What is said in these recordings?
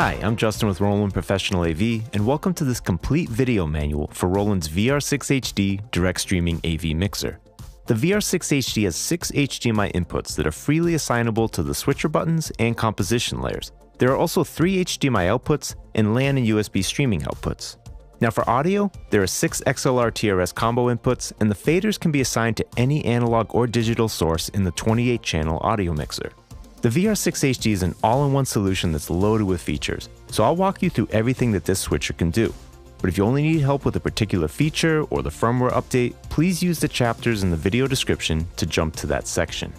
Hi, I'm Justin with Roland Professional AV, and welcome to this complete video manual for Roland's VR6HD Direct Streaming AV Mixer. The VR6HD has 6 HDMI inputs that are freely assignable to the switcher buttons and composition layers. There are also 3 HDMI outputs and LAN and USB streaming outputs. Now for audio, there are 6 XLR TRS combo inputs, and the faders can be assigned to any analog or digital source in the 28-channel audio mixer. The VR6HD is an all-in-one solution that's loaded with features, so I'll walk you through everything that this switcher can do. But if you only need help with a particular feature or the firmware update, please use the chapters in the video description to jump to that section.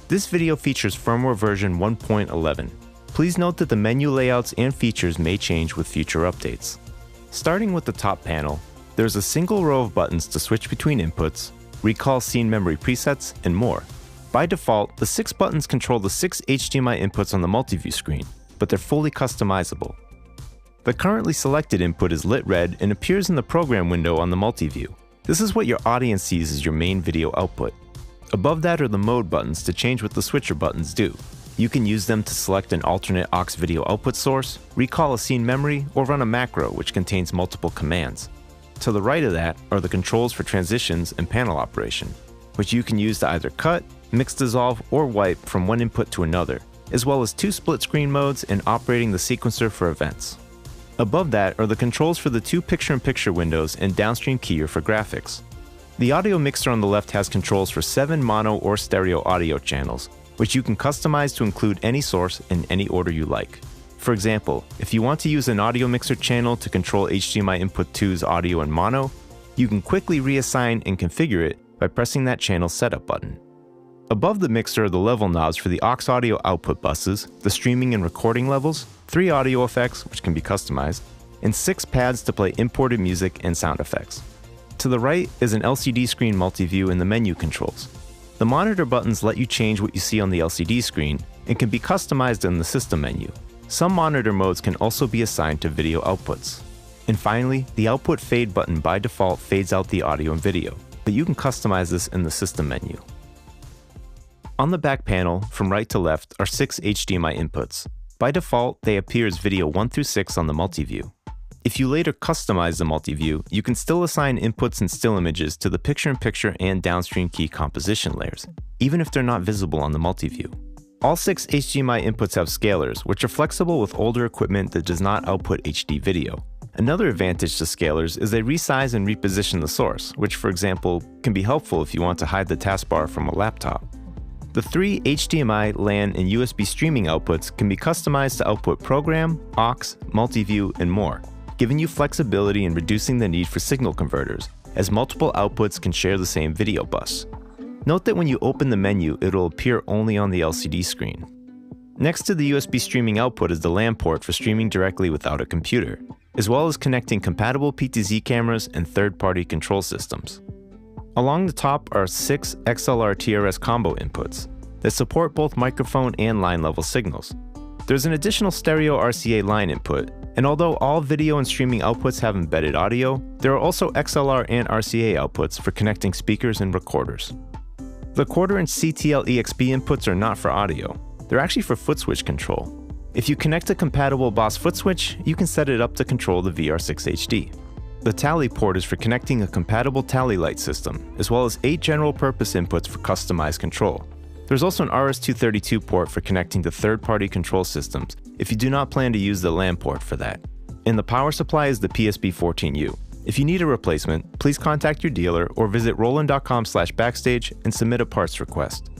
This video features firmware version 1.11. Please note that the menu layouts and features may change with future updates. Starting with the top panel, there's a single row of buttons to switch between inputs, recall scene memory presets, and more. By default, the 6 buttons control the 6 HDMI inputs on the multi-view screen, but they're fully customizable. The currently selected input is lit red and appears in the program window on the multi-view. This is what your audience sees as your main video output. Above that are the mode buttons to change what the switcher buttons do. You can use them to select an alternate aux video output source, recall a scene memory, or run a macro which contains multiple commands. To the right of that are the controls for transitions and panel operation, which you can use to either cut, mix dissolve, or wipe from one input to another, as well as 2 split screen modes and operating the sequencer for events. Above that are the controls for the 2 picture-in-picture windows and downstream keyer for graphics. The audio mixer on the left has controls for 7 mono or stereo audio channels, which you can customize to include any source in any order you like. For example, if you want to use an audio mixer channel to control HDMI input 2's audio and mono, you can quickly reassign and configure it by pressing that channel setup button. Above the mixer are the level knobs for the aux audio output buses, the streaming and recording levels, 3 audio effects, which can be customized, and 6 pads to play imported music and sound effects. To the right is an LCD screen multi-view in the menu controls. The monitor buttons let you change what you see on the LCD screen and can be customized in the system menu. Some monitor modes can also be assigned to video outputs. And finally, the output fade button by default fades out the audio and video, but you can customize this in the system menu. On the back panel, from right to left, are 6 HDMI inputs. By default, they appear as video 1 through 6 on the multi-view. If you later customize the multi-view, you can still assign inputs and still images to the picture-in-picture and downstream key composition layers, even if they're not visible on the multi-view. All 6 HDMI inputs have scalers, which are flexible with older equipment that does not output HD video. Another advantage to scalers is they resize and reposition the source, which, for example, can be helpful if you want to hide the taskbar from a laptop. The 3 HDMI, LAN, and USB streaming outputs can be customized to output program, aux, multi-view, and more, giving you flexibility and reducing the need for signal converters, as multiple outputs can share the same video bus. Note that when you open the menu, it'll appear only on the LCD screen. Next to the USB streaming output is the LAN port for streaming directly without a computer, as well as connecting compatible PTZ cameras and third-party control systems. Along the top are 6 XLR TRS combo inputs that support both microphone and line level signals. There's an additional stereo RCA line input, and although all video and streaming outputs have embedded audio, there are also XLR and RCA outputs for connecting speakers and recorders. The 1/4-inch CTL EXP inputs are not for audio. They're actually for foot switch control. If you connect a compatible Boss foot switch, you can set it up to control the VR6HD. The Tally port is for connecting a compatible Tally light system, as well as 8 general-purpose inputs for customized control. There's also an RS-232 port for connecting to third-party control systems if you do not plan to use the LAN port for that. And the power supply is the PSB14U. If you need a replacement, please contact your dealer or visit roland.com/backstage and submit a parts request.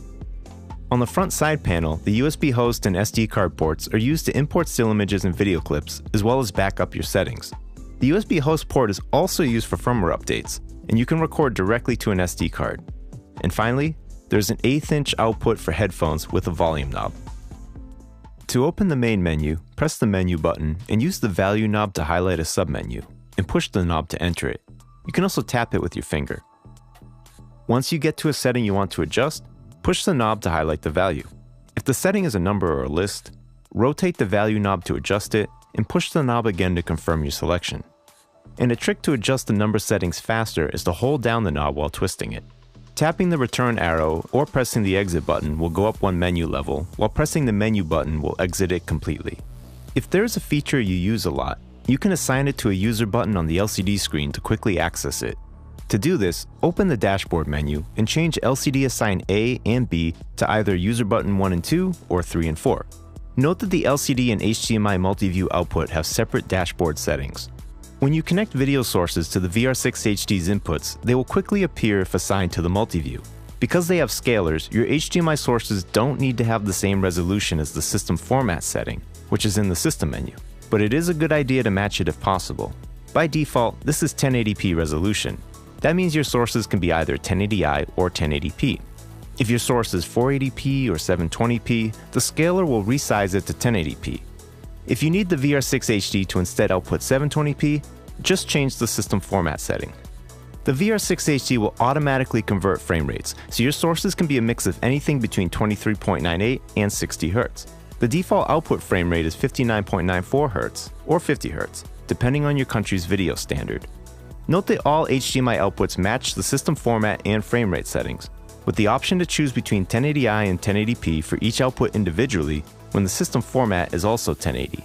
On the front side panel, the USB host and SD card ports are used to import still images and video clips, as well as back up your settings. The USB host port is also used for firmware updates, and you can record directly to an SD card. And finally, there's an 1/8-inch output for headphones with a volume knob. To open the main menu, press the menu button and use the value knob to highlight a submenu, and push the knob to enter it. You can also tap it with your finger. Once you get to a setting you want to adjust, push the knob to highlight the value. If the setting is a number or a list, rotate the value knob to adjust it, and push the knob again to confirm your selection. And a trick to adjust the number settings faster is to hold down the knob while twisting it. Tapping the return arrow or pressing the exit button will go up one menu level, while pressing the menu button will exit it completely. If there's a feature you use a lot, you can assign it to a user button on the LCD screen to quickly access it. To do this, open the dashboard menu and change LCD Assign A and B to either user button 1 and 2 or 3 and 4. Note that the LCD and HDMI multi-view output have separate dashboard settings. When you connect video sources to the VR6HD's inputs, they will quickly appear if assigned to the multi-view. Because they have scalars, your HDMI sources don't need to have the same resolution as the system format setting, which is in the system menu, but it is a good idea to match it if possible. By default, this is 1080p resolution. That means your sources can be either 1080i or 1080p. If your source is 480p or 720p, the scaler will resize it to 1080p. If you need the VR6HD to instead output 720p, just change the system format setting. The VR6HD will automatically convert frame rates, so your sources can be a mix of anything between 23.98 and 60 Hz. The default output frame rate is 59.94 Hz or 50 Hz, depending on your country's video standard. Note that all HDMI outputs match the system format and frame rate settings, with the option to choose between 1080i and 1080p for each output individually when the system format is also 1080.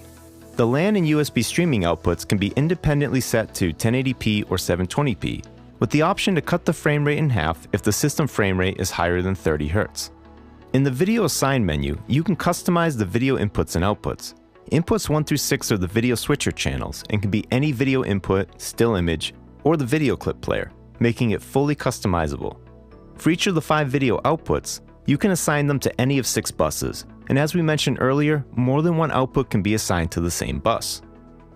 The LAN and USB streaming outputs can be independently set to 1080p or 720p, with the option to cut the frame rate in half if the system frame rate is higher than 30 Hz. In the Video Assign menu, you can customize the video inputs and outputs. Inputs 1 through 6 are the video switcher channels and can be any video input, still image, or the video clip player, making it fully customizable. For each of the 5 video outputs, you can assign them to any of 6 buses, and as we mentioned earlier, more than one output can be assigned to the same bus.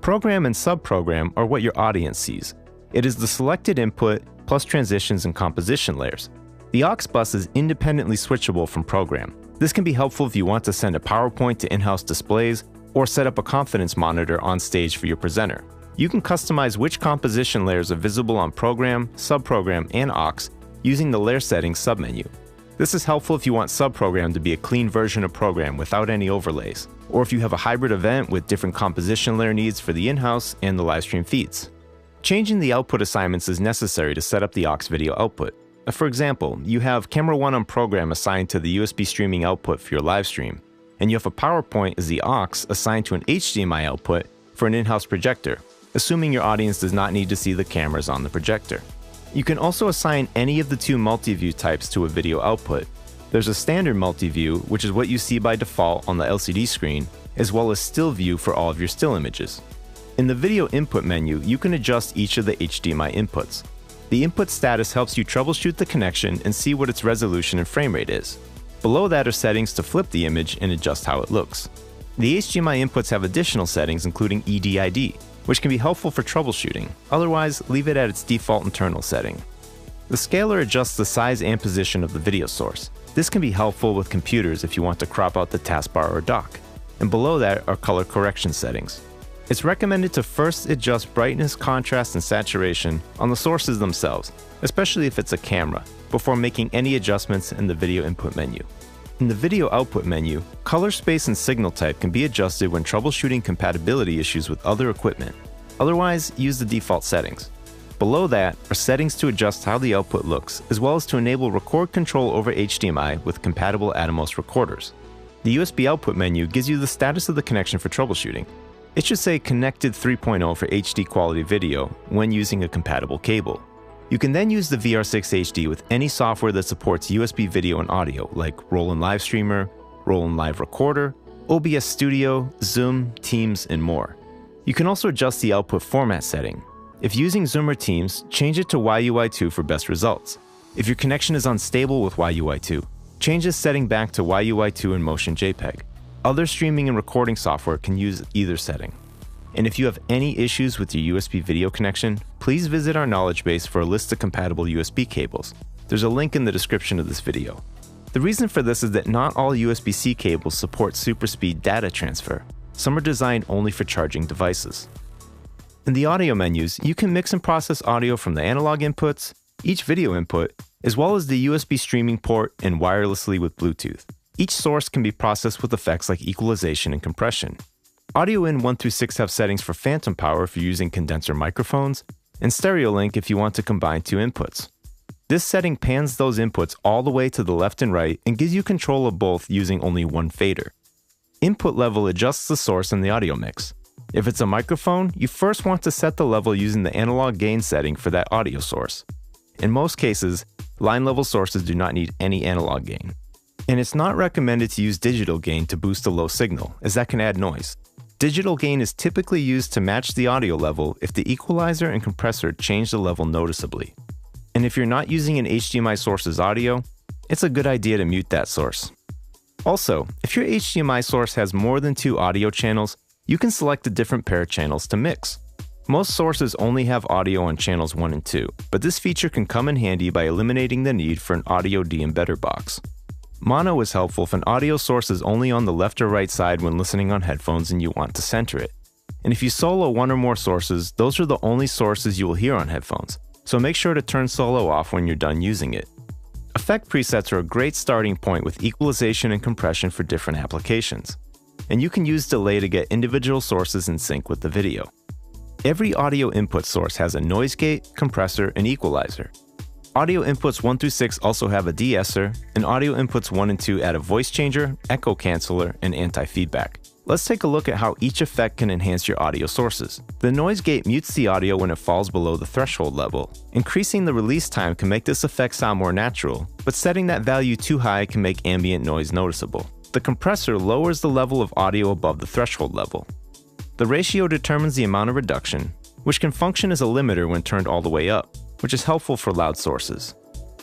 Program and subprogram are what your audience sees. It is the selected input plus transitions and composition layers. The aux bus is independently switchable from program. This can be helpful if you want to send a PowerPoint to in-house displays or set up a confidence monitor on stage for your presenter. You can customize which composition layers are visible on program, subprogram, and aux using the layer settings submenu. This is helpful if you want subprogram to be a clean version of program without any overlays, or if you have a hybrid event with different composition layer needs for the in-house and the livestream feeds. Changing the output assignments is necessary to set up the aux video output. For example, you have Camera 1 on program assigned to the USB streaming output for your livestream, and you have a PowerPoint as the aux assigned to an HDMI output for an in-house projector, assuming your audience does not need to see the cameras on the projector. You can also assign any of the 2 multi-view types to a video output. There's a standard multi-view, which is what you see by default on the LCD screen, as well as still view for all of your still images. In the video input menu, you can adjust each of the HDMI inputs. The input status helps you troubleshoot the connection and see what its resolution and frame rate is. Below that are settings to flip the image and adjust how it looks. The HDMI inputs have additional settings including EDID, which can be helpful for troubleshooting. Otherwise, leave it at its default internal setting. The scaler adjusts the size and position of the video source. This can be helpful with computers if you want to crop out the taskbar or dock. And below that are color correction settings. It's recommended to first adjust brightness, contrast, and saturation on the sources themselves, especially if it's a camera, before making any adjustments in the video input menu. In the video output menu, color space and signal type can be adjusted when troubleshooting compatibility issues with other equipment. Otherwise, use the default settings. Below that are settings to adjust how the output looks, as well as to enable record control over HDMI with compatible Atomos recorders. The USB output menu gives you the status of the connection for troubleshooting. It should say Connected 3.0 for HD quality video when using a compatible cable. You can then use the VR6HD with any software that supports USB video and audio like Roland Live Streamer, Roland Live Recorder, OBS Studio, Zoom, Teams, and more. You can also adjust the output format setting. If using Zoom or Teams, change it to YUI2 for best results. If your connection is unstable with YUI2, change this setting back to YUI2 and Motion JPEG. Other streaming and recording software can use either setting. And if you have any issues with your USB video connection, please visit our knowledge base for a list of compatible USB cables. There's a link in the description of this video. The reason for this is that not all USB-C cables support super speed data transfer. Some are designed only for charging devices. In the audio menus, you can mix and process audio from the analog inputs, each video input, as well as the USB streaming port and wirelessly with Bluetooth. Each source can be processed with effects like equalization and compression. Audio in 1 through 6 have settings for phantom power if you're using condenser microphones, and stereo link if you want to combine 2 inputs. This setting pans those inputs all the way to the left and right and gives you control of both using only one fader. Input level adjusts the source in the audio mix. If it's a microphone, you first want to set the level using the analog gain setting for that audio source. In most cases, line level sources do not need any analog gain. And it's not recommended to use digital gain to boost a low signal, as that can add noise. Digital gain is typically used to match the audio level if the equalizer and compressor change the level noticeably. And if you're not using an HDMI source's audio, it's a good idea to mute that source. Also, if your HDMI source has more than 2 audio channels, you can select a different pair of channels to mix. Most sources only have audio on channels 1 and 2, but this feature can come in handy by eliminating the need for an audio de-embedder box. Mono is helpful if an audio source is only on the left or right side when listening on headphones and you want to center it. And if you solo 1 or more sources, those are the only sources you will hear on headphones, so make sure to turn solo off when you're done using it. Effect presets are a great starting point with equalization and compression for different applications. And you can use delay to get individual sources in sync with the video. Every audio input source has a noise gate, compressor, and equalizer. Audio inputs 1 through 6 also have a de-esser, and audio inputs 1 and 2 add a voice changer, echo canceller, and anti-feedback. Let's take a look at how each effect can enhance your audio sources. The noise gate mutes the audio when it falls below the threshold level. Increasing the release time can make this effect sound more natural, but setting that value too high can make ambient noise noticeable. The compressor lowers the level of audio above the threshold level. The ratio determines the amount of reduction, which can function as a limiter when turned all the way up, which is helpful for loud sources.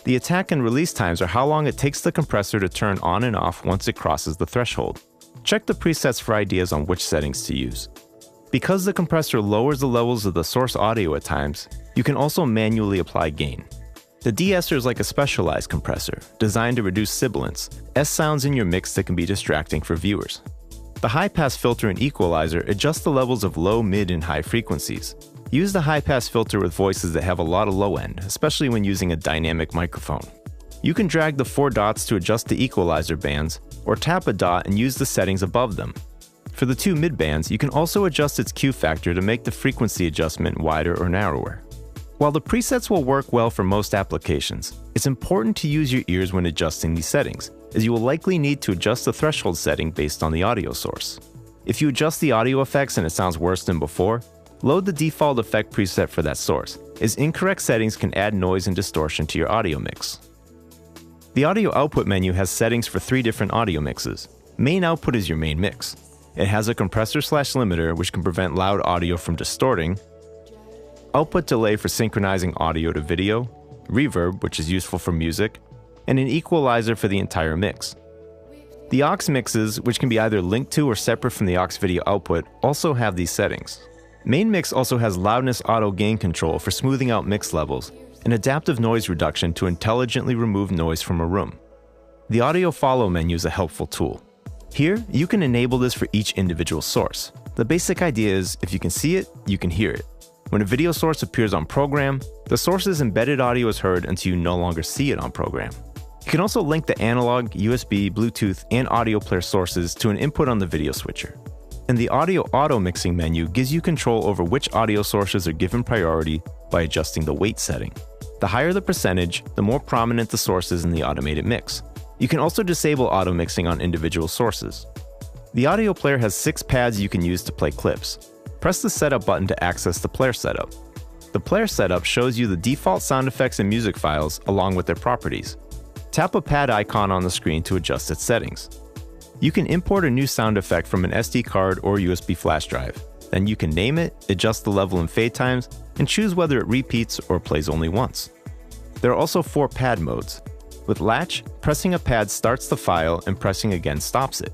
The attack and release times are how long it takes the compressor to turn on and off once it crosses the threshold. Check the presets for ideas on which settings to use. Because the compressor lowers the levels of the source audio at times, you can also manually apply gain. The de-esser is like a specialized compressor, designed to reduce sibilance, S-sounds in your mix that can be distracting for viewers. The high-pass filter and equalizer adjust the levels of low, mid, and high frequencies. Use the high-pass filter with voices that have a lot of low end, especially when using a dynamic microphone. You can drag the 4 dots to adjust the equalizer bands, or tap a dot and use the settings above them. For the 2 mid bands, you can also adjust its Q factor to make the frequency adjustment wider or narrower. While the presets will work well for most applications, it's important to use your ears when adjusting these settings, as you will likely need to adjust the threshold setting based on the audio source. If you adjust the audio effects and it sounds worse than before, load the default effect preset for that source, as incorrect settings can add noise and distortion to your audio mix. The audio output menu has settings for 3 different audio mixes. Main output is your main mix. It has a compressor/limiter which can prevent loud audio from distorting, output delay for synchronizing audio to video, reverb, which is useful for music, and an equalizer for the entire mix. The aux mixes, which can be either linked to or separate from the aux video output, also have these settings. Main mix also has loudness auto gain control for smoothing out mix levels, and adaptive noise reduction to intelligently remove noise from a room. The audio follow menu is a helpful tool. Here, you can enable this for each individual source. The basic idea is, if you can see it, you can hear it. When a video source appears on program, the source's embedded audio is heard until you no longer see it on program. You can also link the analog, USB, Bluetooth, and audio player sources to an input on the video switcher. And the audio auto mixing menu gives you control over which audio sources are given priority by adjusting the weight setting. The higher the percentage, the more prominent the source is in the automated mix. You can also disable auto mixing on individual sources. The audio player has 6 pads you can use to play clips. Press the setup button to access the player setup. The player setup shows you the default sound effects and music files along with their properties. Tap a pad icon on the screen to adjust its settings. You can import a new sound effect from an SD card or USB flash drive. Then you can name it, adjust the level and fade times, and choose whether it repeats or plays only once. There are also 4 pad modes. With latch, pressing a pad starts the file and pressing again stops it.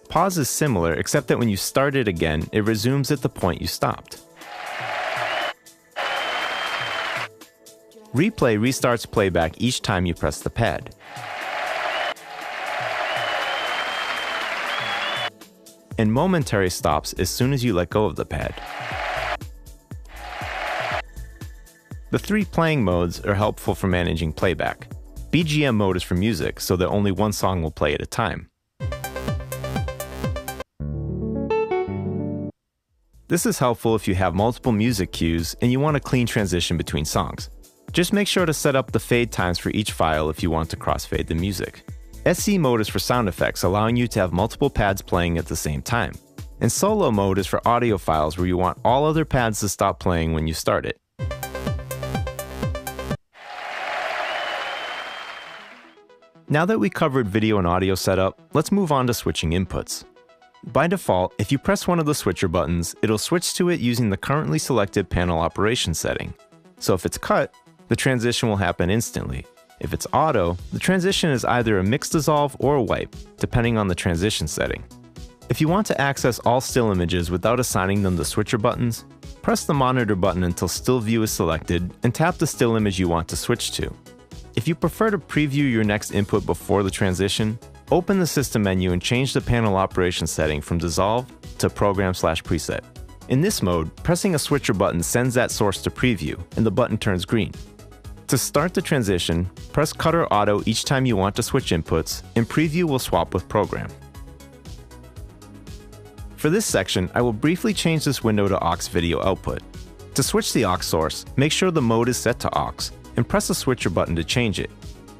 Pause is similar, except that when you start it again, it resumes at the point you stopped. Replay restarts playback each time you press the pad. And momentary stops as soon as you let go of the pad. The 3 playing modes are helpful for managing playback. BGM mode is for music, so that only one song will play at a time. This is helpful if you have multiple music cues and you want a clean transition between songs. Just make sure to set up the fade times for each file if you want to crossfade the music. SC mode is for sound effects, allowing you to have multiple pads playing at the same time. And solo mode is for audio files where you want all other pads to stop playing when you start it. Now that we covered video and audio setup, let's move on to switching inputs. By default, if you press one of the switcher buttons, it'll switch to it using the currently selected panel operation setting. So if it's cut, the transition will happen instantly. If it's auto, the transition is either a mix dissolve or a wipe, depending on the transition setting. If you want to access all still images without assigning them the switcher buttons, press the monitor button until still view is selected and tap the still image you want to switch to. If you prefer to preview your next input before the transition, open the system menu and change the panel operation setting from dissolve to program/preset. In this mode, pressing a switcher button sends that source to preview and the button turns green. To start the transition, press cut or auto each time you want to switch inputs, and preview will swap with program. For this section, I will briefly change this window to aux video output. To switch the aux source, make sure the mode is set to aux, and press the switcher button to change it.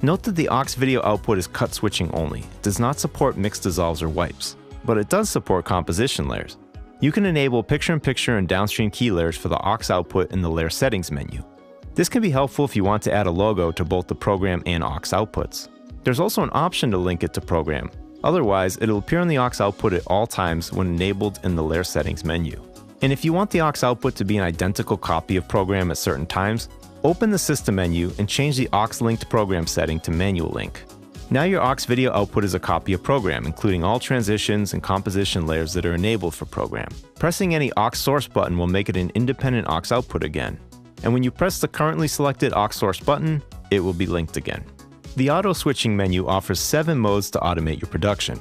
Note that the aux video output is cut switching only. It does not support mix dissolves or wipes, but it does support composition layers. You can enable picture-in-picture and downstream key layers for the aux output in the layer settings menu. This can be helpful if you want to add a logo to both the program and aux outputs. There's also an option to link it to program. Otherwise, it'll appear in the aux output at all times when enabled in the layer settings menu. And if you want the aux output to be an identical copy of program at certain times, open the system menu and change the aux linked program setting to manual link. Now your aux video output is a copy of program, including all transitions and composition layers that are enabled for program. Pressing any aux source button will make it an independent aux output again. And when you press the currently selected aux source button, it will be linked again. The auto switching menu offers 7 modes to automate your production.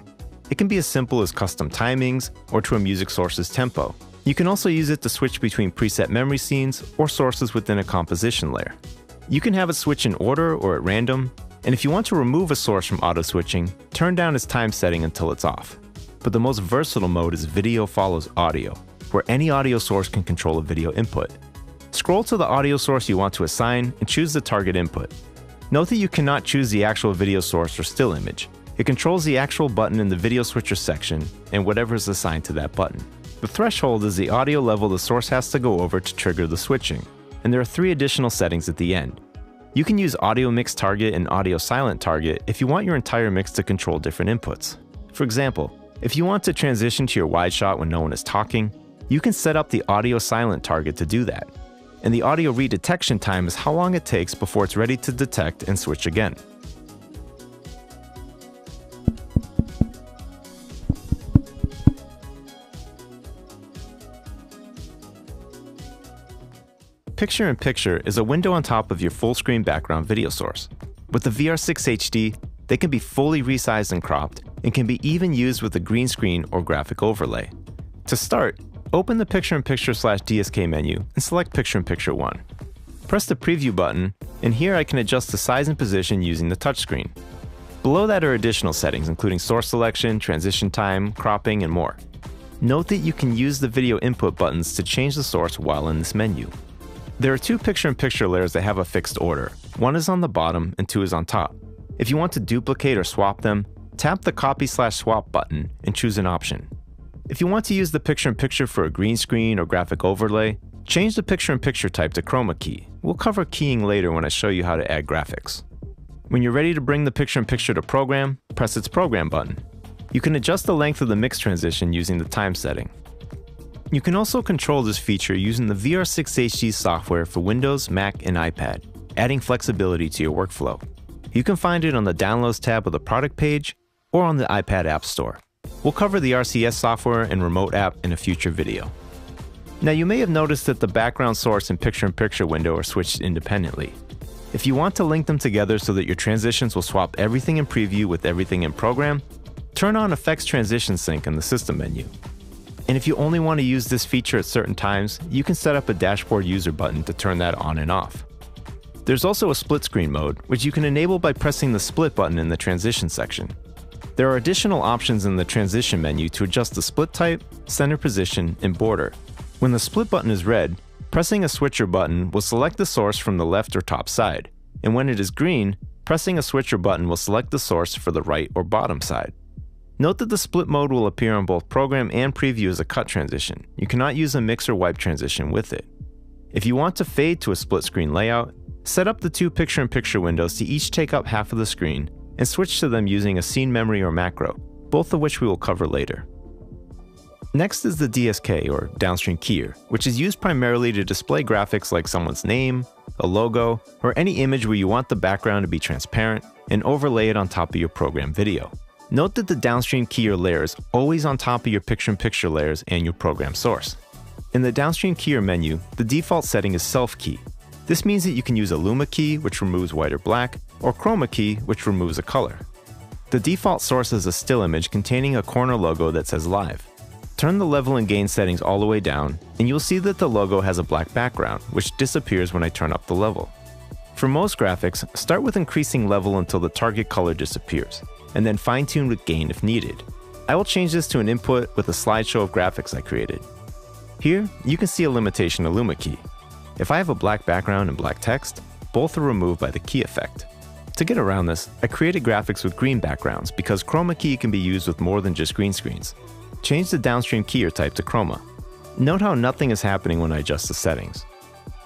It can be as simple as custom timings or to a music source's tempo. You can also use it to switch between preset memory scenes or sources within a composition layer. You can have it switch in order or at random, and if you want to remove a source from auto switching, turn down its time setting until it's off. But the most versatile mode is video follows audio, where any audio source can control a video input. Scroll to the audio source you want to assign and choose the target input. Note that you cannot choose the actual video source or still image. It controls the actual button in the video switcher section and whatever is assigned to that button. The threshold is the audio level the source has to go over to trigger the switching, and there are 3 additional settings at the end. You can use audio mix target and audio silent target if you want your entire mix to control different inputs. For example, if you want to transition to your wide shot when no one is talking, you can set up the audio silent target to do that. And the audio redetection time is how long it takes before it's ready to detect and switch again. Picture-in-picture is a window on top of your full-screen background video source. With the VR6 HD, they can be fully resized and cropped, and can be even used with a green screen or graphic overlay. To start, open the Picture-in-Picture/DSK menu and select Picture-in-Picture 1. Press the Preview button, and here I can adjust the size and position using the touchscreen. Below that are additional settings including source selection, transition time, cropping, and more. Note that you can use the video input buttons to change the source while in this menu. There are 2 picture-in-picture layers that have a fixed order. 1 is on the bottom and 2 is on top. If you want to duplicate or swap them, tap the Copy/Swap button and choose an option. If you want to use the picture-in-picture for a green screen or graphic overlay, change the picture-in-picture type to chroma key. We'll cover keying later when I show you how to add graphics. When you're ready to bring the picture-in-picture to program, press its Program button. You can adjust the length of the mix transition using the time setting. You can also control this feature using the VR6 HD software for Windows, Mac, and iPad, adding flexibility to your workflow. You can find it on the Downloads tab of the product page or on the iPad App Store. We'll cover the RCS software and remote app in a future video. Now you may have noticed that the background source and picture-in-picture window are switched independently. If you want to link them together so that your transitions will swap everything in preview with everything in program, turn on Effects Transition Sync in the System menu. And if you only want to use this feature at certain times, you can set up a dashboard user button to turn that on and off. There's also a split screen mode, which you can enable by pressing the split button in the transition section. There are additional options in the transition menu to adjust the split type, center position, and border. When the split button is red, pressing a switcher button will select the source from the left or top side, and when it is green, press pressing a switch or button will select the source for the right or bottom side. Note that the split mode will appear on both program and preview as a cut transition. You cannot use a mix or wipe transition with it. If you want to fade to a split screen layout, set up the two picture-in-picture windows to each take up half of the screen and switch to them using a scene memory or macro, both of which we will cover later. Next is the DSK, or downstream keyer, which is used primarily to display graphics like someone's name, a logo, or any image where you want the background to be transparent and overlay it on top of your program video. Note that the downstream keyer layer is always on top of your picture-in-picture layers and your program source. In the downstream keyer menu, the default setting is self-key. This means that you can use a luma key, which removes white or black, or chroma key, which removes a color. The default source is a still image containing a corner logo that says live. Turn the level and gain settings all the way down, and you'll see that the logo has a black background, which disappears when I turn up the level. For most graphics, start with increasing level until the target color disappears, and then fine-tune with gain if needed. I will change this to an input with a slideshow of graphics I created. Here, you can see a limitation of luma key. If I have a black background and black text, both are removed by the key effect. To get around this, I created graphics with green backgrounds because chroma key can be used with more than just green screens. Change the downstream keyer type to chroma. Note how nothing is happening when I adjust the settings.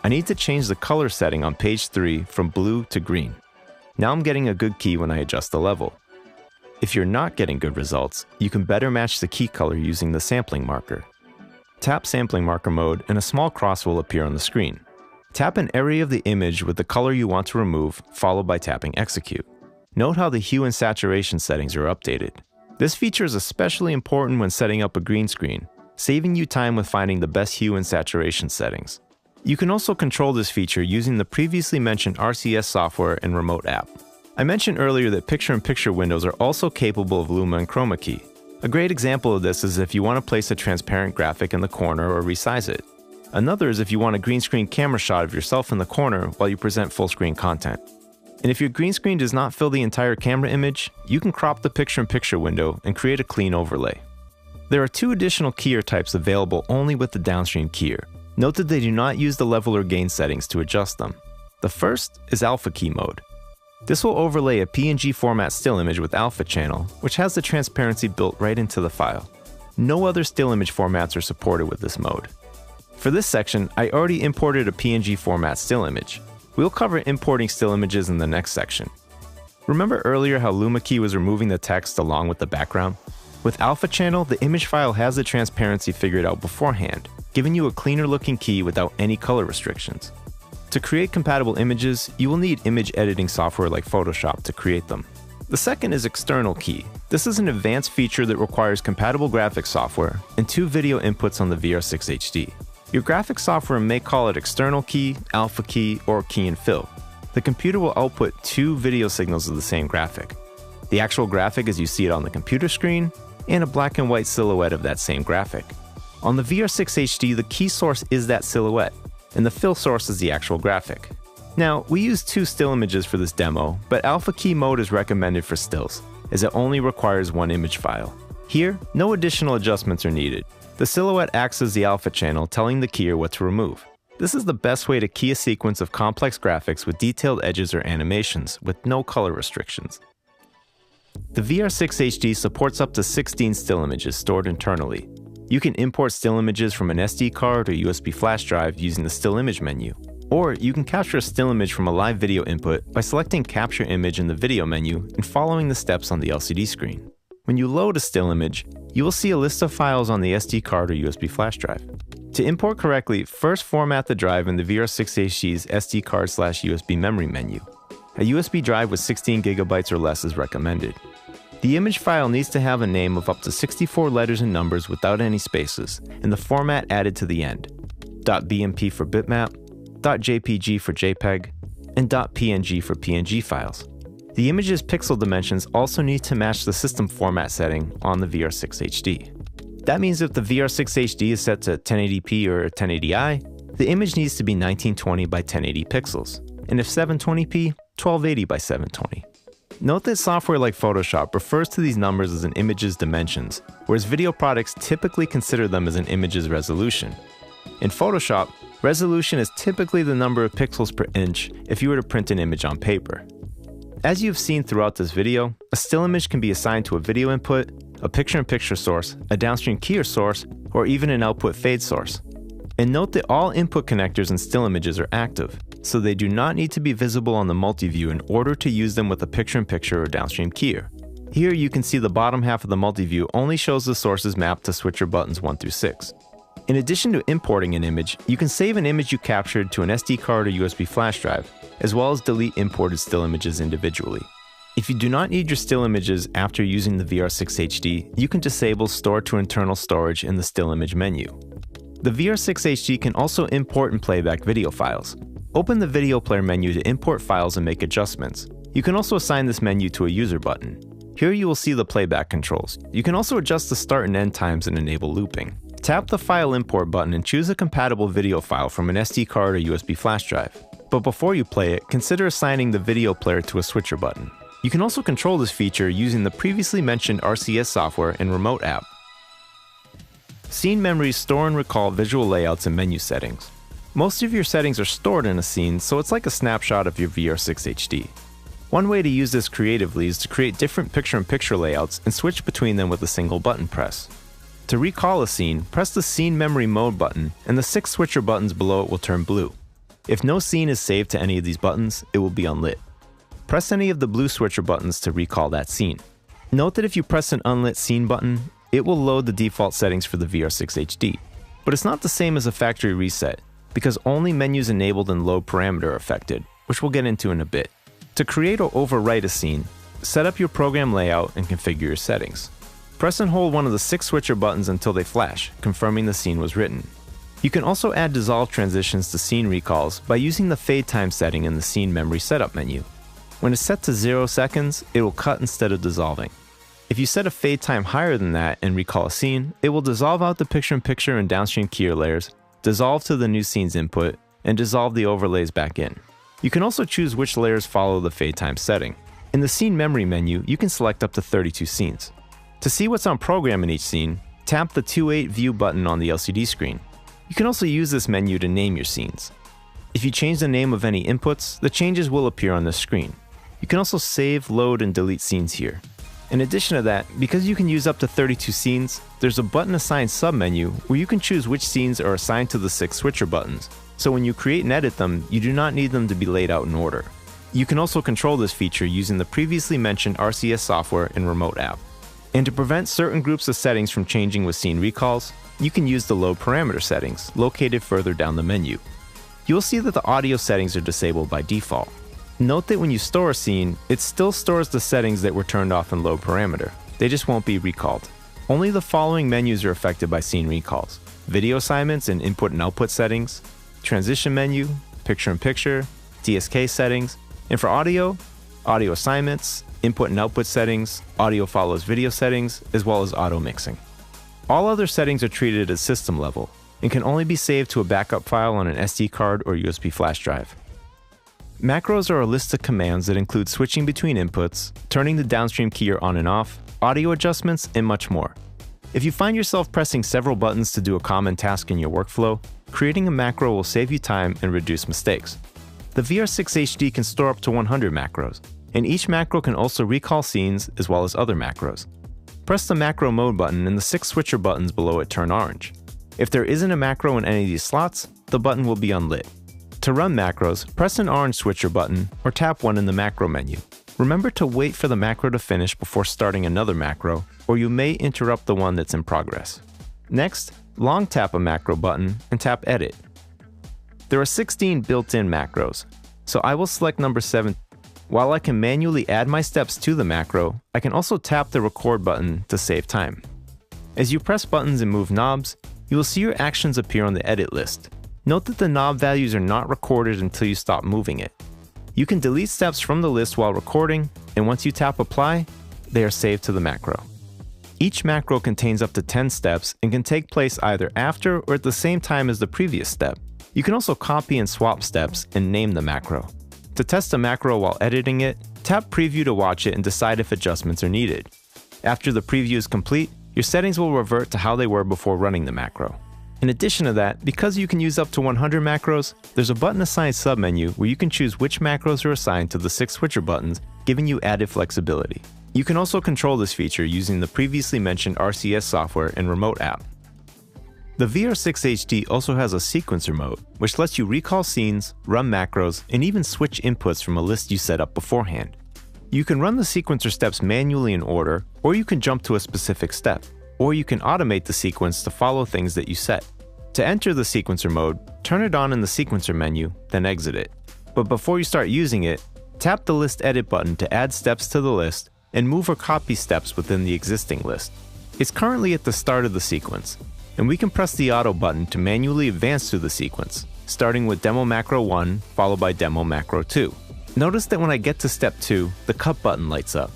I need to change the color setting on page 3 from blue to green. Now I'm getting a good key when I adjust the level. If you're not getting good results, you can better match the key color using the sampling marker. Tap sampling marker mode and a small cross will appear on the screen. Tap an area of the image with the color you want to remove, followed by tapping execute. Note how the hue and saturation settings are updated. This feature is especially important when setting up a green screen, saving you time with finding the best hue and saturation settings. You can also control this feature using the previously mentioned RCS software and remote app. I mentioned earlier that picture-in-picture windows are also capable of luma and chroma key. A great example of this is if you want to place a transparent graphic in the corner or resize it. Another is if you want a green screen camera shot of yourself in the corner while you present full screen content. And if your green screen does not fill the entire camera image, you can crop the picture-in-picture window and create a clean overlay. There are two additional keyer types available only with the downstream keyer. Note that they do not use the level or gain settings to adjust them. The first is alpha key mode. This will overlay a PNG format still image with alpha channel, which has the transparency built right into the file. No other still image formats are supported with this mode. For this section, I already imported a PNG format still image. We'll cover importing still images in the next section. Remember earlier how luma key was removing the text along with the background? With alpha channel, the image file has the transparency figured out beforehand, giving you a cleaner looking key without any color restrictions. To create compatible images, you will need image editing software like Photoshop to create them. The second is external key. This is an advanced feature that requires compatible graphics software and 2 video inputs on the VR6 HD. Your graphics software may call it external key, alpha key, or key and fill. The computer will output 2 video signals of the same graphic. The actual graphic as you see it on the computer screen, and a black and white silhouette of that same graphic. On the VR6 HD, the key source is that silhouette, and the fill source is the actual graphic. Now, we use 2 still images for this demo, but alpha key mode is recommended for stills, as it only requires 1 image file. Here, no additional adjustments are needed. The silhouette acts as the alpha channel, telling the keyer what to remove. This is the best way to key a sequence of complex graphics with detailed edges or animations, with no color restrictions. The VR6 HD supports up to 16 still images stored internally. You can import still images from an SD card or USB flash drive using the still image menu. Or you can capture a still image from a live video input by selecting Capture Image in the video menu and following the steps on the LCD screen. When you load a still image, you will see a list of files on the SD card or USB flash drive. To import correctly, first format the drive in the VR6 HD's SD card/USB memory menu. A USB drive with 16 GB or less is recommended. The image file needs to have a name of up to 64 letters and numbers without any spaces, and the format added to the end. .bmp for bitmap, .jpg for JPEG, and .png for PNG files. The image's pixel dimensions also need to match the system format setting on the VR6 HD. That means if the VR6 HD is set to 1080p or 1080i, the image needs to be 1920 by 1080 pixels, and if 720p, 1280 by 720. Note that software like Photoshop refers to these numbers as an image's dimensions, whereas video products typically consider them as an image's resolution. In Photoshop, resolution is typically the number of pixels per inch if you were to print an image on paper. As you've seen throughout this video, a still image can be assigned to a video input, a picture-in-picture source, a downstream keyer source, or even an output fade source. And note that all input connectors in still images are active, so they do not need to be visible on the multi-view in order to use them with a picture-in-picture or downstream keyer. Here you can see the bottom half of the multi-view only shows the sources mapped to switcher buttons 1 through 6. In addition to importing an image, you can save an image you captured to an SD card or USB flash drive, as well as delete imported still images individually. If you do not need your still images after using the VR6 HD, you can disable Store to Internal Storage in the Still Image menu. The VR6 HD can also import and playback video files. Open the Video Player menu to import files and make adjustments. You can also assign this menu to a user button. Here you will see the playback controls. You can also adjust the start and end times and enable looping. Tap the File Import button and choose a compatible video file from an SD card or USB flash drive. But before you play it, consider assigning the video player to a switcher button. You can also control this feature using the previously mentioned RCS software and remote app. Scene memories store and recall visual layouts and menu settings. Most of your settings are stored in a scene, so it's like a snapshot of your VR6 HD. One way to use this creatively is to create different picture-in-picture layouts and switch between them with a single button press. To recall a scene, press the Scene Memory Mode button, and the 6 switcher buttons below it will turn blue. If no scene is saved to any of these buttons, it will be unlit. Press any of the blue switcher buttons to recall that scene. Note that if you press an unlit scene button, it will load the default settings for the VR6 HD. But it's not the same as a factory reset, because only menus enabled and load parameter are affected, which we'll get into in a bit. To create or overwrite a scene, set up your program layout and configure your settings. Press and hold one of the 6 switcher buttons until they flash, confirming the scene was written. You can also add dissolve transitions to scene recalls by using the fade time setting in the Scene Memory Setup menu. When it's set to 0 seconds, it will cut instead of dissolving. If you set a fade time higher than that and recall a scene, it will dissolve out the picture-in-picture and downstream keyer layers, dissolve to the new scene's input, and dissolve the overlays back in. You can also choose which layers follow the fade time setting. In the Scene Memory menu, you can select up to 32 scenes. To see what's on program in each scene, tap the 2.8 View button on the LCD screen. You can also use this menu to name your scenes. If you change the name of any inputs, the changes will appear on the screen. You can also save, load, and delete scenes here. In addition to that, because you can use up to 32 scenes, there's a button assigned submenu where you can choose which scenes are assigned to the 6 switcher buttons. So when you create and edit them, you do not need them to be laid out in order. You can also control this feature using the previously mentioned RCS software and remote app. And to prevent certain groups of settings from changing with scene recalls, you can use the load parameter settings, located further down the menu. You'll see that the audio settings are disabled by default. Note that when you store a scene, it still stores the settings that were turned off in load parameter. They just won't be recalled. Only the following menus are affected by scene recalls: video assignments and input and output settings, transition menu, picture-in-picture, DSK settings, and for audio, audio assignments, input and output settings, audio follows video settings, as well as auto mixing. All other settings are treated at system level and can only be saved to a backup file on an SD card or USB flash drive. Macros are a list of commands that include switching between inputs, turning the downstream keyer on and off, audio adjustments, and much more. If you find yourself pressing several buttons to do a common task in your workflow, creating a macro will save you time and reduce mistakes. The VR6 HD can store up to 100 macros, and each macro can also recall scenes as well as other macros. Press the macro mode button and the 6 switcher buttons below it turn orange. If there isn't a macro in any of these slots, the button will be unlit. To run macros, press an orange switcher button or tap one in the macro menu. Remember to wait for the macro to finish before starting another macro, or you may interrupt the one that's in progress. Next, long tap a macro button and tap Edit. There are 16 built-in macros, so I will select number 7. While I can manually add my steps to the macro, I can also tap the record button to save time. As you press buttons and move knobs, you will see your actions appear on the edit list. Note that the knob values are not recorded until you stop moving it. You can delete steps from the list while recording, and once you tap apply, they are saved to the macro. Each macro contains up to 10 steps and can take place either after or at the same time as the previous step. You can also copy and swap steps and name the macro. To test a macro while editing it, tap Preview to watch it and decide if adjustments are needed. After the preview is complete, your settings will revert to how they were before running the macro. In addition to that, because you can use up to 100 macros, there's a button assigned submenu where you can choose which macros are assigned to the 6 switcher buttons, giving you added flexibility. You can also control this feature using the previously mentioned RCS software and remote app. The VR6 HD also has a sequencer mode, which lets you recall scenes, run macros, and even switch inputs from a list you set up beforehand. You can run the sequencer steps manually in order, or you can jump to a specific step, or you can automate the sequence to follow things that you set. To enter the sequencer mode, turn it on in the sequencer menu, then exit it. But before you start using it, tap the List Edit button to add steps to the list and move or copy steps within the existing list. It's currently at the start of the sequence, and we can press the Auto button to manually advance through the sequence, starting with Demo Macro 1 followed by Demo Macro 2. Notice that when I get to step 2, the Cut button lights up.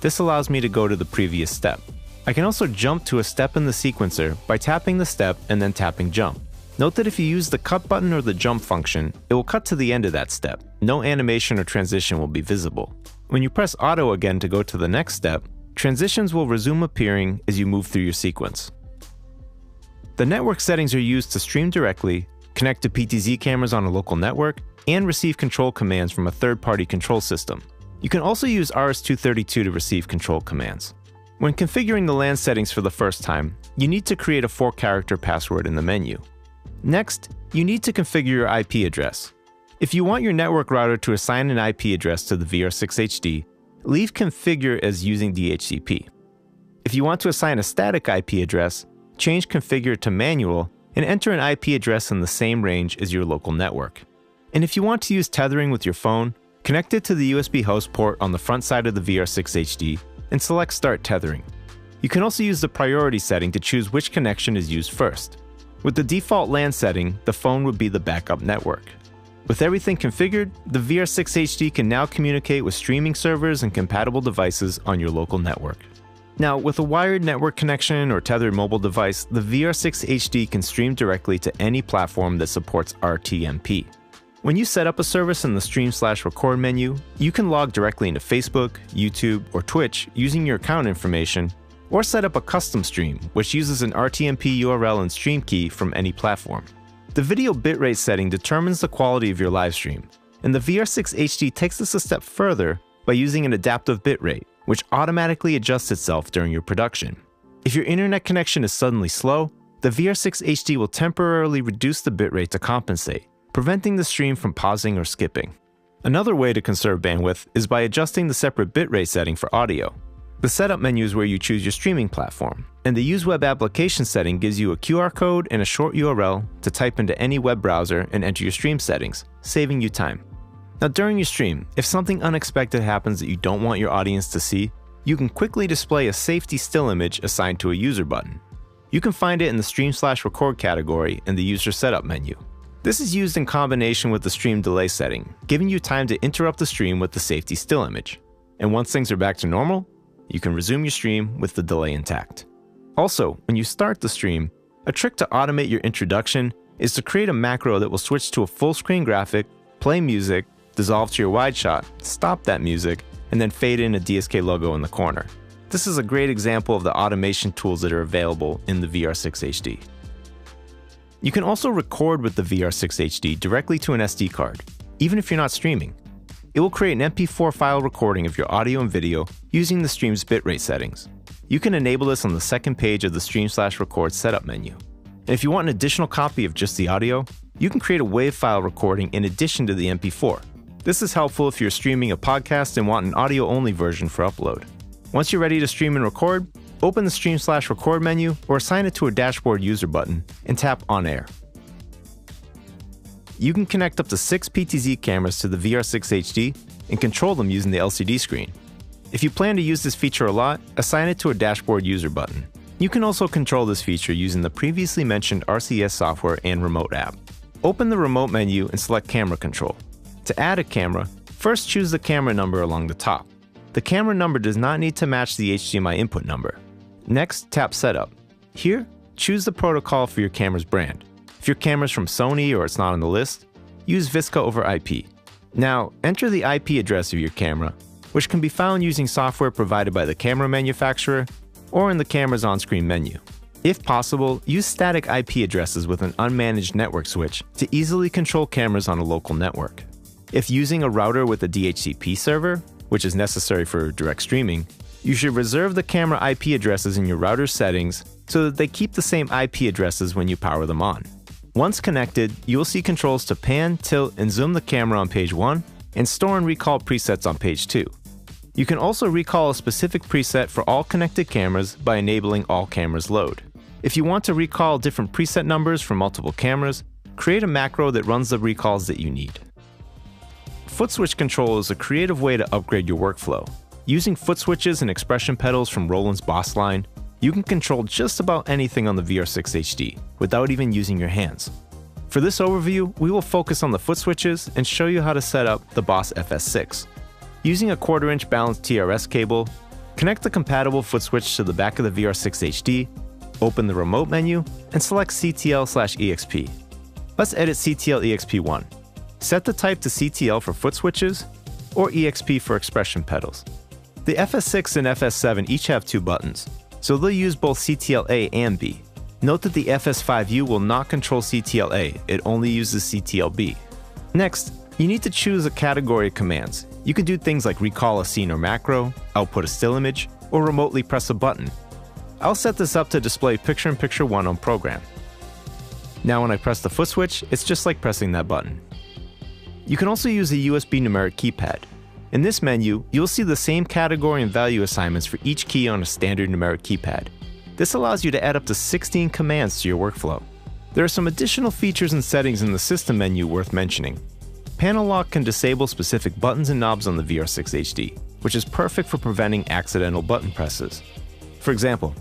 This allows me to go to the previous step. I can also jump to a step in the sequencer by tapping the step and then tapping Jump. Note that if you use the Cut button or the Jump function, it will cut to the end of that step. No animation or transition will be visible. When you press Auto again to go to the next step, transitions will resume appearing as you move through your sequence. The network settings are used to stream directly, connect to PTZ cameras on a local network, and receive control commands from a third-party control system. You can also use RS-232 to receive control commands. When configuring the LAN settings for the first time, you need to create a 4-character password in the menu. Next, you need to configure your IP address. If you want your network router to assign an IP address to the VR6 HD, leave configure as using DHCP. If you want to assign a static IP address, change configure to manual and enter an IP address in the same range as your local network. And if you want to use tethering with your phone, connect it to the USB host port on the front side of the VR6 HD and select Start Tethering. You can also use the priority setting to choose which connection is used first. With the default LAN setting, the phone would be the backup network. With everything configured, the VR6 HD can now communicate with streaming servers and compatible devices on your local network. Now, with a wired network connection or tethered mobile device, the VR6 HD can stream directly to any platform that supports RTMP. When you set up a service in the Stream/Record menu, you can log directly into Facebook, YouTube, or Twitch using your account information, or set up a custom stream, which uses an RTMP URL and stream key from any platform. The video bitrate setting determines the quality of your live stream, and the VR6 HD takes this a step further by using an adaptive bitrate, which automatically adjusts itself during your production. If your internet connection is suddenly slow, the VR6 HD will temporarily reduce the bitrate to compensate, preventing the stream from pausing or skipping. Another way to conserve bandwidth is by adjusting the separate bitrate setting for audio. The setup menu is where you choose your streaming platform, and the Use Web Application setting gives you a QR code and a short URL to type into any web browser and enter your stream settings, saving you time. Now during your stream, if something unexpected happens that you don't want your audience to see, you can quickly display a safety still image assigned to a user button. You can find it in the Stream/Record category in the User Setup menu. This is used in combination with the stream delay setting, giving you time to interrupt the stream with the safety still image. And once things are back to normal, you can resume your stream with the delay intact. Also, when you start the stream, a trick to automate your introduction is to create a macro that will switch to a full screen graphic, play music, dissolve to your wide shot, stop that music, and then fade in a DSK logo in the corner. This is a great example of the automation tools that are available in the VR6 HD. You can also record with the VR6 HD directly to an SD card, even if you're not streaming. It will create an MP4 file recording of your audio and video using the stream's bitrate settings. You can enable this on the second page of the Stream/Record setup menu. And if you want an additional copy of just the audio, you can create a WAV file recording in addition to the MP4. This is helpful if you're streaming a podcast and want an audio-only version for upload. Once you're ready to stream and record, open the Stream/Record menu or assign it to a dashboard user button and tap On Air. You can connect up to 6 PTZ cameras to the VR6 HD and control them using the LCD screen. If you plan to use this feature a lot, assign it to a dashboard user button. You can also control this feature using the previously mentioned RCS software and remote app. Open the remote menu and select Camera Control. To add a camera, first choose the camera number along the top. The camera number does not need to match the HDMI input number. Next, tap Setup. Here, choose the protocol for your camera's brand. If your camera's from Sony or it's not on the list, use VSCA over IP. Now, enter the IP address of your camera, which can be found using software provided by the camera manufacturer or in the camera's on-screen menu. If possible, use static IP addresses with an unmanaged network switch to easily control cameras on a local network. If using a router with a DHCP server, which is necessary for direct streaming, you should reserve the camera IP addresses in your router settings so that they keep the same IP addresses when you power them on. Once connected, you will see controls to pan, tilt, and zoom the camera on page 1 and store and recall presets on page 2. You can also recall a specific preset for all connected cameras by enabling all cameras load. If you want to recall different preset numbers for multiple cameras, create a macro that runs the recalls that you need. Foot switch control is a creative way to upgrade your workflow. Using foot switches and expression pedals from Roland's Boss line, you can control just about anything on the VR6 HD without even using your hands. For this overview, we will focus on the foot switches and show you how to set up the Boss FS6. Using a 1/4-inch balanced TRS cable, connect the compatible foot switch to the back of the VR6 HD, open the remote menu, and select CTL/EXP. Let's edit CTL EXP1. Set the type to CTL for foot switches, or EXP for expression pedals. The FS6 and FS7 each have 2 buttons, so they'll use both CTL-A and B. Note that the FS5U will not control CTL-A, it only uses CTL-B. Next, you need to choose a category of commands. You can do things like recall a scene or macro, output a still image, or remotely press a button. I'll set this up to display picture-in-picture 1 on program. Now when I press the foot switch, it's just like pressing that button. You can also use a USB numeric keypad. In this menu, you'll see the same category and value assignments for each key on a standard numeric keypad. This allows you to add up to 16 commands to your workflow. There are some additional features and settings in the system menu worth mentioning. Panel lock can disable specific buttons and knobs on the VR6 HD, which is perfect for preventing accidental button presses. For example,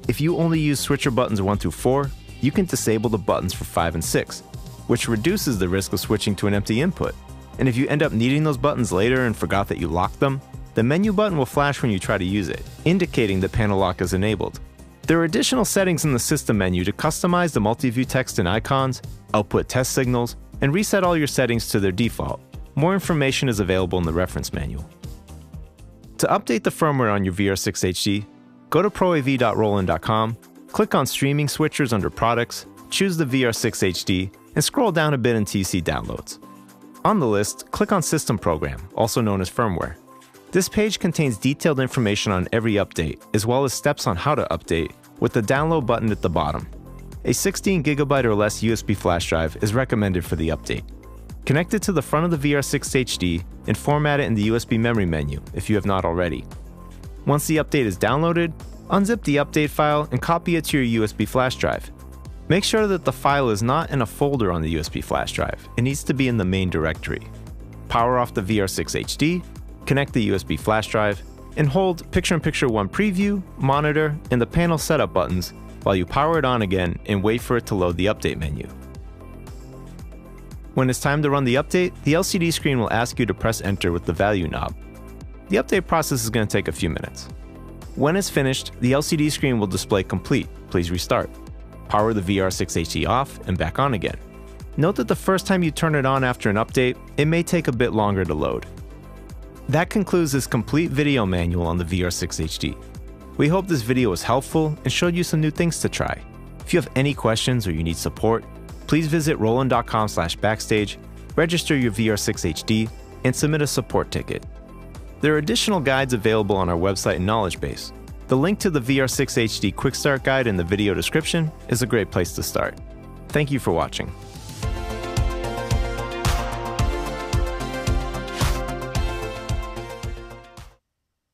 if you only use switcher buttons 1 through 4, you can disable the buttons for 5 and 6, which reduces the risk of switching to an empty input. And if you end up needing those buttons later and forgot that you locked them, the menu button will flash when you try to use it, indicating that panel lock is enabled. There are additional settings in the system menu to customize the multi-view text and icons, output test signals, and reset all your settings to their default. More information is available in the reference manual. To update the firmware on your VR6 HD, go to proav.roland.com, click on Streaming Switchers under Products, choose the VR6 HD, and scroll down a bit until you see Downloads. On the list, click on System Program, also known as firmware. This page contains detailed information on every update, as well as steps on how to update, with the download button at the bottom. A 16GB or less USB flash drive is recommended for the update. Connect it to the front of the VR6 HD and format it in the USB memory menu if you have not already. Once the update is downloaded, unzip the update file and copy it to your USB flash drive. Make sure that the file is not in a folder on the USB flash drive. It needs to be in the main directory. Power off the VR6 HD, connect the USB flash drive, and hold Picture-in-Picture 1 Preview, Monitor, and the Panel Setup buttons while you power it on again and wait for it to load the update menu. When it's time to run the update, the LCD screen will ask you to press Enter with the value knob. The update process is going to take a few minutes. When it's finished, the LCD screen will display complete. Please restart. Power the VR6 HD off and back on again. Note that the first time you turn it on after an update, it may take a bit longer to load. That concludes this complete video manual on the VR6 HD. We hope this video was helpful and showed you some new things to try. If you have any questions or you need support, please visit roland.com/backstage, register your VR6 HD, and submit a support ticket. There are additional guides available on our website and knowledge base. The link to the VR6 HD Quick Start Guide in the video description is a great place to start. Thank you for watching.